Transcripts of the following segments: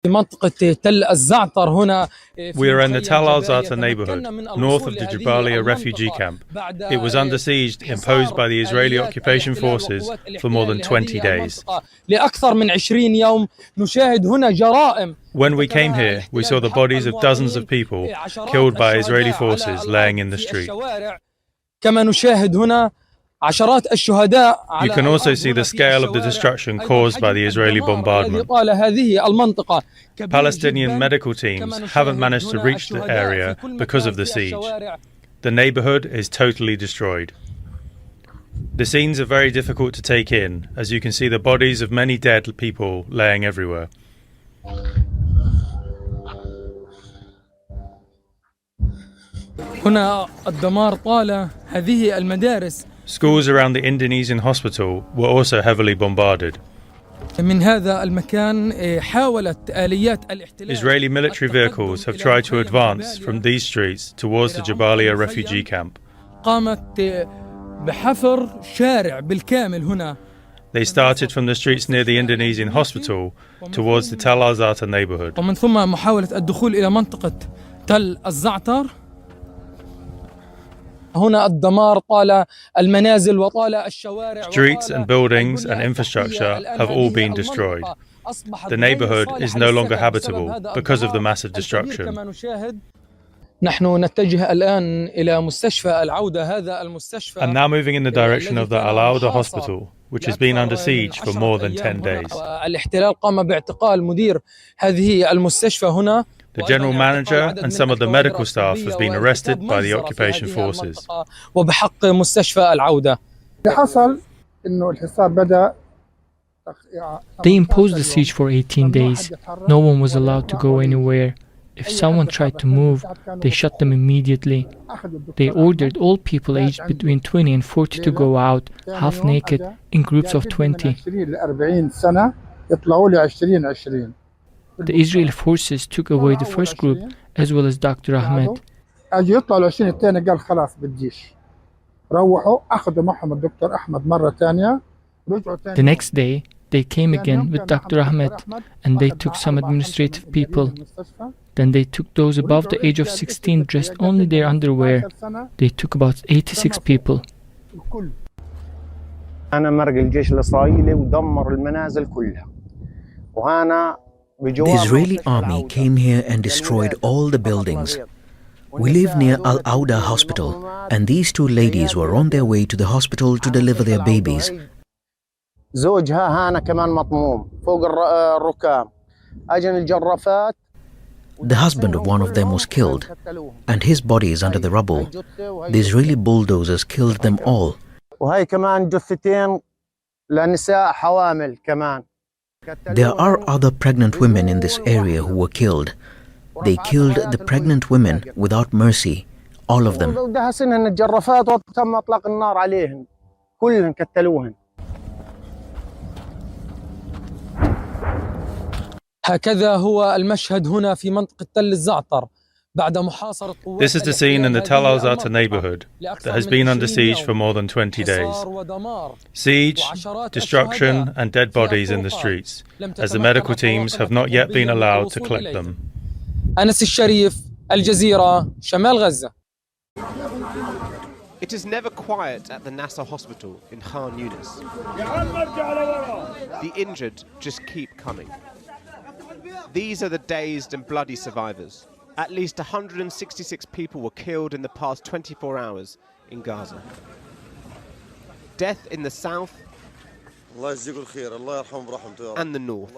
We are in the Tal al-Za'atar neighborhood, north of the Jabalia refugee camp. It was under siege imposed by the Israeli occupation forces for more than 20 days. When we came here, we saw the bodies of dozens of people killed by Israeli forces laying in the street. You can also see the scale of the destruction caused by the Israeli bombardment. Palestinian medical teams haven't managed to reach the area because of the siege. The neighborhood is totally destroyed. The scenes are very difficult to take in, as you can see the bodies of many dead people laying everywhere. Schools around the Indonesian hospital were also heavily bombarded. Israeli military vehicles have tried to advance from these streets towards the Jabalia refugee camp. They started from the streets near the Indonesian hospital towards the Tal al-Za'atar neighborhood. Streets and buildings and infrastructure have all been destroyed. The neighborhood is no longer habitable because of the massive destruction. I'm now moving in the direction of the Al-Auda hospital, which has been under siege for more than 10 days. The general manager and some of the medical staff have been arrested by the occupation forces. They imposed the siege for 18 days. No one was allowed to go anywhere. If someone tried to move, they shot them immediately. They ordered all people aged between 20 and 40 to go out, half naked, in groups of 20. The Israeli forces took away the first group, as well as Dr. Ahmed. The next day, they came again with Dr. Ahmed, and they took some administrative people. Then they took those above the age of 16 dressed only their underwear. They took about 86 people. The Israeli army came here and destroyed all the buildings. We live near Al-Auda hospital, and these two ladies were on their way to the hospital to deliver their babies. The husband of one of them was killed, and his body is under the rubble. The Israeli bulldozers killed them all. There are other pregnant women in this area who were killed. They killed the pregnant women without mercy, all of them. This is the scene in the Tal al-Za'atar neighborhood that has been under siege for more than 20 days. Siege, destruction and dead bodies in the streets, as the medical teams have not yet been allowed to collect them. It is never quiet at the Nasser hospital in Khan Yunis. The injured just keep coming. These are the dazed and bloody survivors. At least 166 people were killed in the past 24 hours in Gaza. Death in the south and the north.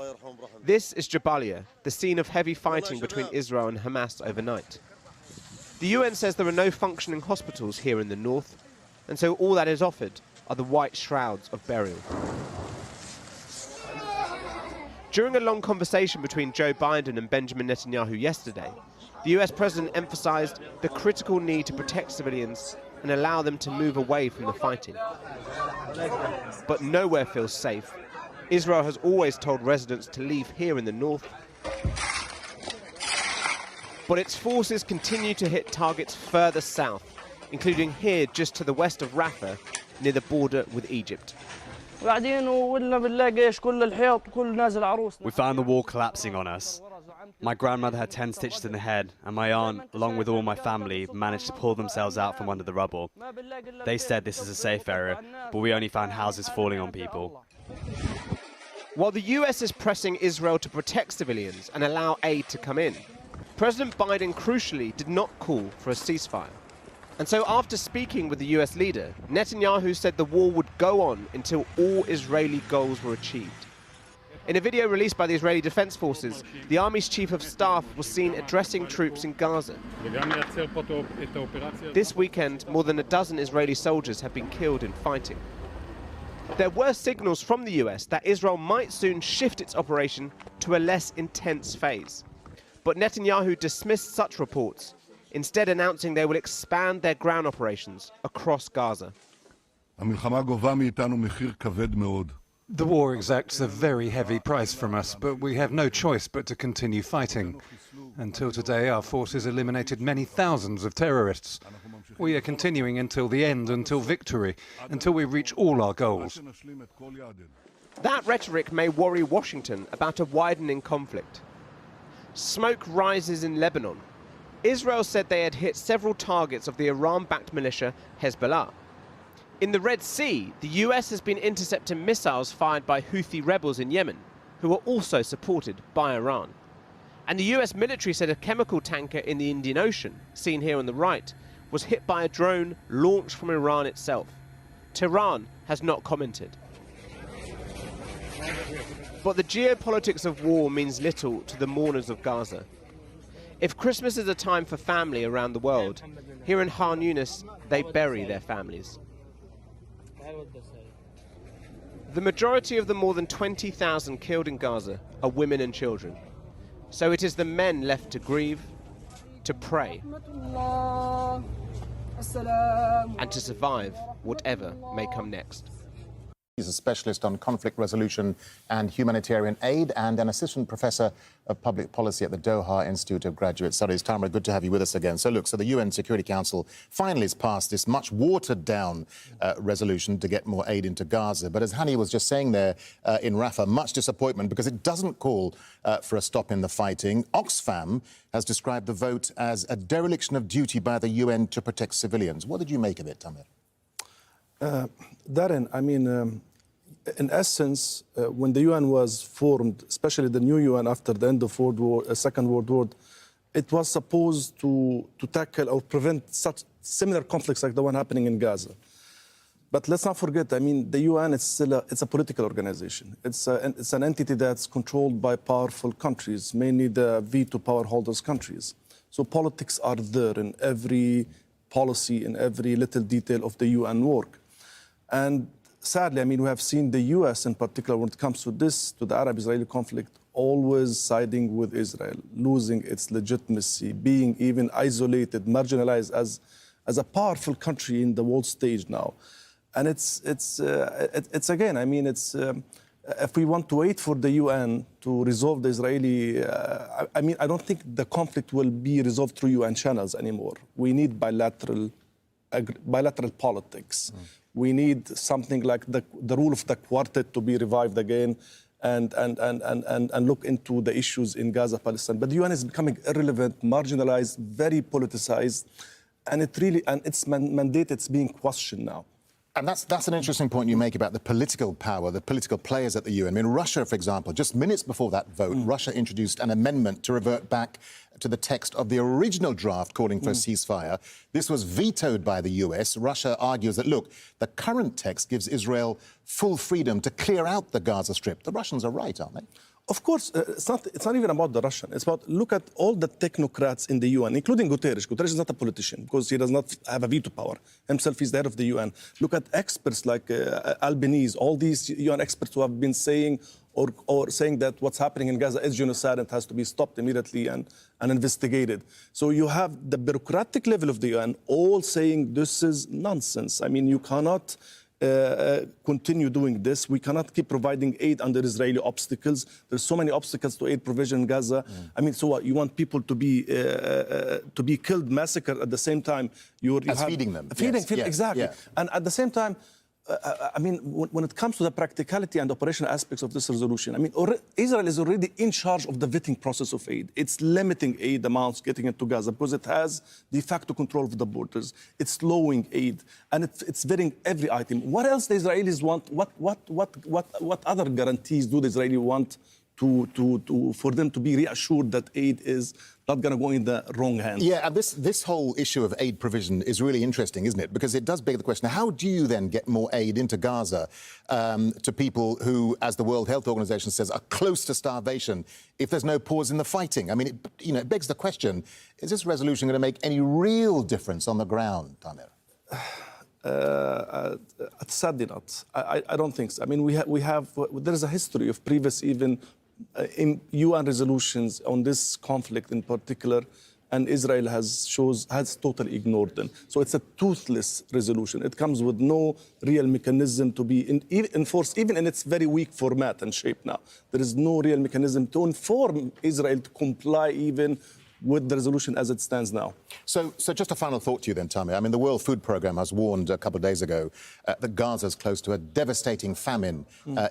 This is Jabalia, the scene of heavy fighting between Israel and Hamas overnight. The UN says there are no functioning hospitals here in the north, and so all that is offered are the white shrouds of burial. During a long conversation between Joe Biden and Benjamin Netanyahu yesterday, the US president emphasized the critical need to protect civilians and allow them to move away from the fighting. But nowhere feels safe. Israel has always told residents to leave here in the north, but its forces continue to hit targets further south, including here just to the west of Rafah, near the border with Egypt. We found the wall collapsing on us, My grandmother had 10 stitches in the head, and my aunt, along with all my family, managed to pull themselves out from under the rubble. They said this is a safe area, but we only found houses falling on people. While the US is pressing Israel to protect civilians and allow aid to come in, President Biden crucially did not call for a ceasefire. And so after speaking with the US leader, Netanyahu said the war would go on until all Israeli goals were achieved. In a video released by the Israeli Defense Forces, the army's chief of staff was seen addressing troops in Gaza. This weekend, more than a dozen Israeli soldiers have been killed in fighting. There were signals from the US that Israel might soon shift its operation to a less intense phase. But Netanyahu dismissed such reports, instead announcing they will expand their ground operations across Gaza. The war exacts a very heavy price from us, but we have no choice but to continue fighting. Until today, our forces eliminated many thousands of terrorists. We are continuing until the end, until victory, until we reach all our goals. That rhetoric may worry Washington about a widening conflict. Smoke rises in Lebanon. Israel said they had hit several targets of the Iran-backed militia Hezbollah. In the Red Sea, the US has been intercepting missiles fired by Houthi rebels in Yemen, who are also supported by Iran. And the US military said a chemical tanker in the Indian Ocean, seen here on the right, was hit by a drone launched from Iran itself. Tehran has not commented. But the geopolitics of war means little to the mourners of Gaza. If Christmas is a time for family around the world, here in Khan Yunis, they bury their families. The majority of the more than 20,000 killed in Gaza are women and children. So it is the men left to grieve, to pray, and to survive whatever may come next. He's a specialist on conflict resolution and humanitarian aid and an assistant professor of public policy at the Doha Institute of Graduate Studies. Tamara, good to have you with us again. So look, the UN Security Council finally has passed this much watered down resolution to get more aid into Gaza. But as Hani was just saying there in Rafah, much disappointment because it doesn't call for a stop in the fighting. Oxfam has described the vote as a dereliction of duty by the UN to protect civilians. What did you make of it, Tamir? Darren, I mean, in essence, when the UN was formed, especially the new UN after the end of Second World War, it was supposed to tackle or prevent such similar conflicts like the one happening in Gaza. But let's not forget, I mean, the UN is still it's a political organization. It's an entity that's controlled by powerful countries, mainly the veto power holders countries. So politics are there in every policy, in every little detail of the UN work. And sadly, I mean, we have seen the US in particular, when it comes to the Arab-Israeli conflict, always siding with Israel, losing its legitimacy, being even isolated, marginalized as a powerful country in the world stage now. And it's again, I mean, if we want to wait for the UN to resolve the Israeli, I mean, I don't think the conflict will be resolved through UN channels anymore. We need bilateral politics. We need something like the rule of the quartet to be revived again and look into the issues in Gaza, Palestine. But the UN is becoming irrelevant, marginalized, very politicized, and its mandate is being questioned now. And that's an interesting point you make about the political power, the political players at the UN. I mean, Russia, for example, just minutes before that vote, Russia introduced an amendment to revert back to the text of the original draft calling for a ceasefire. This was vetoed by the US. Russia argues that, look, the current text gives Israel full freedom to clear out the Gaza Strip. The Russians are right, aren't they? Of course, it's not even about the Russian. It's about, look at all the technocrats in the UN, including Guterres. Guterres is not a politician because he does not have a veto power. Himself, he's the head of the UN. Look at experts like Albanese, all these UN experts who have been saying or saying that what's happening in Gaza is genocide and has to be stopped immediately and investigated. So you have the bureaucratic level of the UN all saying this is nonsense. I mean, you cannot continue doing this. We cannot keep providing aid under Israeli obstacles. There's so many obstacles to aid provision in Gaza. I mean, so what? You want people to be killed, massacred at the same time? Feeding them. Feeding, exactly. Yeah. And at the same time, I mean, when it comes to the practicality and operational aspects of this resolution, I mean, Israel is already in charge of the vetting process of aid. It's limiting aid amounts getting into Gaza because it has de facto control of the borders. It's slowing aid, and it's vetting every item. What else the Israelis want? What other guarantees do the Israelis want for them to be reassured that aid is not going to go in the wrong hands? Yeah, and this whole issue of aid provision is really interesting, isn't it? Because it does beg the question, how do you then get more aid into Gaza to people who, as the World Health Organization says, are close to starvation if there's no pause in the fighting? I mean, it begs the question, is this resolution going to make any real difference on the ground, Tamir? Sadly not. I don't think so. I mean, there is a history of previous even in UN resolutions on this conflict in particular, and Israel has totally ignored them. So it's a toothless resolution. It comes with no real mechanism to be enforced, even in its very weak format and shape now. There is no real mechanism to inform Israel to comply even with the resolution as it stands now. So just a final thought to you then, Tamir. I mean, the World Food Programme has warned a couple of days ago that Gaza is close to a devastating famine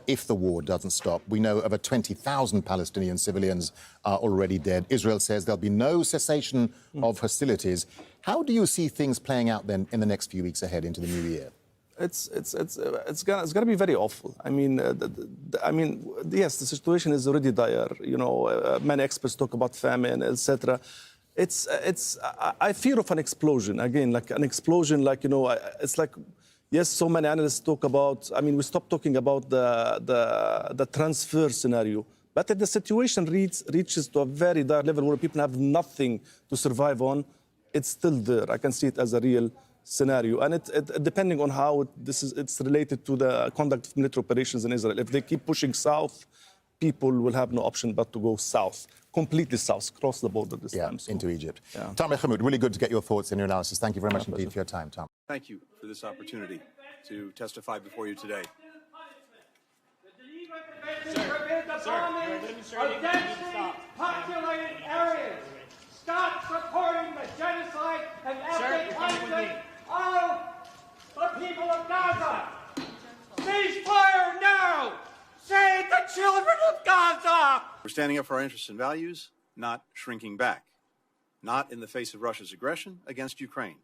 if the war doesn't stop. We know over 20,000 Palestinian civilians are already dead. Israel says there'll be no cessation of hostilities. How do you see things playing out then in the next few weeks ahead into the new year? It's gonna be very awful. I mean, yes, the situation is already dire. You know, many experts talk about famine, etc. I fear of an explosion again, like an explosion. Like, you know, it's like, yes, so many analysts talk about. I mean, we stopped talking about the transfer scenario. But if the situation reaches to a very dire level where people have nothing to survive on, it's still there. I can see it as a real scenario, and depending on how it's related to the conduct of military operations in Israel. If they keep pushing south, people will have no option but to go south, completely south, cross the border this time. So, into Egypt. Yeah. Tamir Hammoud, really good to get your thoughts and your analysis. Thank you very much indeed for your time, Tom. Thank you for this opportunity to testify before you today. Populated areas. Stop supporting the genocide and ethnic cleansing of the people of Gaza. Cease fire now. Save the children of Gaza. We're standing up for our interests and values, not shrinking back. Not in the face of Russia's aggression against Ukraine.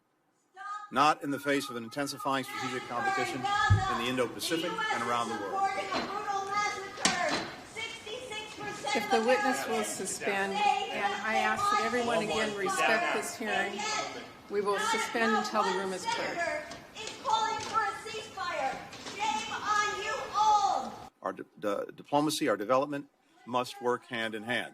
Not in the face of an intensifying strategic competition in the Indo-Pacific and around the world. If the witness will suspend, and I ask that everyone again respect this hearing, we will suspend until the room is cleared. Is calling for a ceasefire. Shame on you all. Our diplomacy, our development must work hand in hand.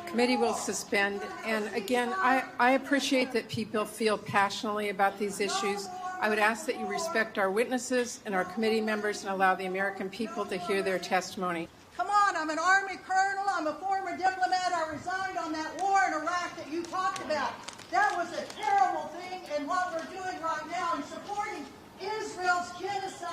Committee will suspend, and again, I appreciate that people feel passionately about these issues. I would ask that you respect our witnesses and our committee members and allow the American people to hear their testimony. Come on, I'm an Army colonel, I'm a former diplomat, I resigned on that war in Iraq that you talked about. That was a terrible thing, and what we're doing right now in supporting Israel's genocide